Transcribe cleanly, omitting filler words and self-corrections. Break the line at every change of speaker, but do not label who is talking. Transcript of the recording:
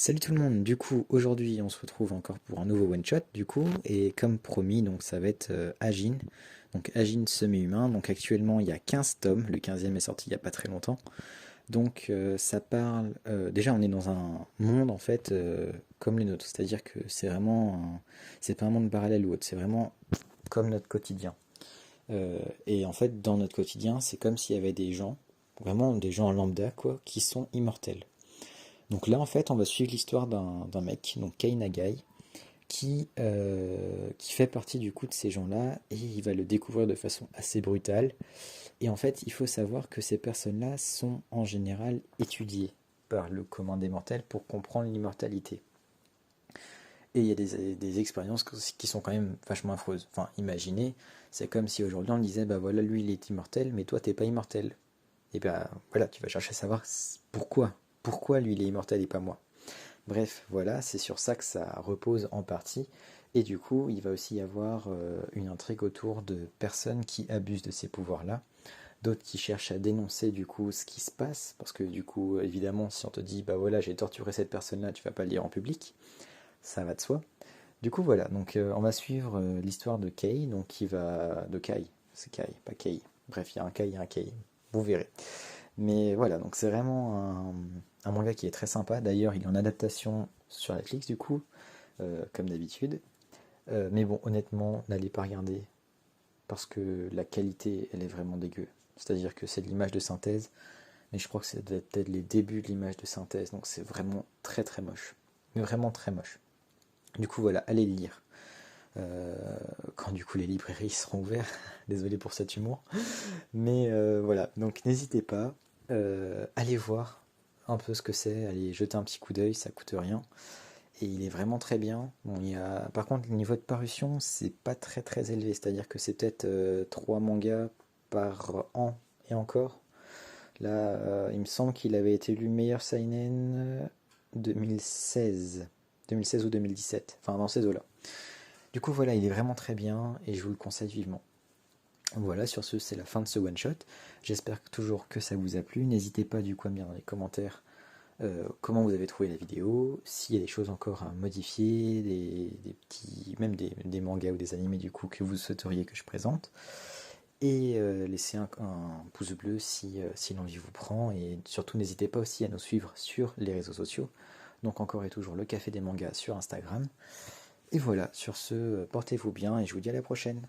Salut tout le monde, du coup aujourd'hui on se retrouve encore pour un nouveau one shot du coup et comme promis donc ça va être Agin, donc Agin semi-humain, donc actuellement il y a 15 tomes, le 15e est sorti il n'y a pas très longtemps, donc ça parle, déjà on est dans un monde en fait comme les nôtres, c'est-à-dire que c'est pas un monde parallèle ou autre, c'est vraiment comme notre quotidien. Et en fait dans notre quotidien c'est comme s'il y avait des gens, vraiment des gens lambda quoi, qui sont immortels. Donc là, en fait, on va suivre l'histoire d'un mec, donc Kei Nagai, qui fait partie du coup de ces gens-là, et il va le découvrir de façon assez brutale. Et en fait, il faut savoir que ces personnes-là sont en général étudiées par le commun des mortels pour comprendre l'immortalité. Et il y a des expériences qui sont quand même vachement affreuses. Enfin, imaginez, c'est comme si aujourd'hui on disait, bah voilà, lui il est immortel, mais toi t'es pas immortel. Et ben voilà, tu vas chercher à savoir pourquoi. Pourquoi lui il est immortel et pas moi. Bref, voilà, c'est sur ça que ça repose en partie. Et du coup, il va aussi y avoir une intrigue autour de personnes qui abusent de ces pouvoirs-là, d'autres qui cherchent à dénoncer du coup ce qui se passe, parce que du coup, évidemment, si on te dit, bah voilà, j'ai torturé cette personne-là, tu vas pas le dire en public, ça va de soi. Du coup, voilà, donc on va suivre l'histoire de Kei, donc qui va... de Kai, c'est Kai, pas Kei. Bref, il y a un Kai, il y a un Kei, vous verrez. Mais voilà, donc c'est vraiment un manga qui est très sympa. D'ailleurs, il est en adaptation sur Netflix du coup, comme d'habitude. Mais bon, honnêtement, n'allez pas regarder parce que la qualité, elle est vraiment dégueu. C'est-à-dire que c'est de l'image de synthèse, mais je crois que c'est peut-être les débuts de l'image de synthèse, donc c'est vraiment très très moche. Mais vraiment très moche. Du coup, voilà, allez le lire. Euh, quand du coup les librairies seront ouvertes. Désolé pour cet humour. Mais voilà, donc n'hésitez pas, allez voir un peu ce que c'est, allez jeter un petit coup d'œil, ça coûte rien. Et il est vraiment très bien. Bon, par contre, le niveau de parution, c'est pas très très élevé, c'est-à-dire que c'est peut-être 3 mangas par an et encore. Là, il me semble qu'il avait été élu meilleur seinen 2016. 2016 ou 2017, enfin dans ces eaux-là. Du coup, voilà, il est vraiment très bien et je vous le conseille vivement. Voilà, sur ce, c'est la fin de ce one-shot. J'espère toujours que ça vous a plu. N'hésitez pas du coup à me dire dans les commentaires comment vous avez trouvé la vidéo, s'il y a des choses encore à modifier, des petits, même des mangas ou des animés du coup que vous souhaiteriez que je présente. Et laissez un pouce bleu si l'envie vous prend. Et surtout, n'hésitez pas aussi à nous suivre sur les réseaux sociaux. Donc encore et toujours le Café des Mangas sur Instagram. Et voilà, sur ce, portez-vous bien et je vous dis à la prochaine.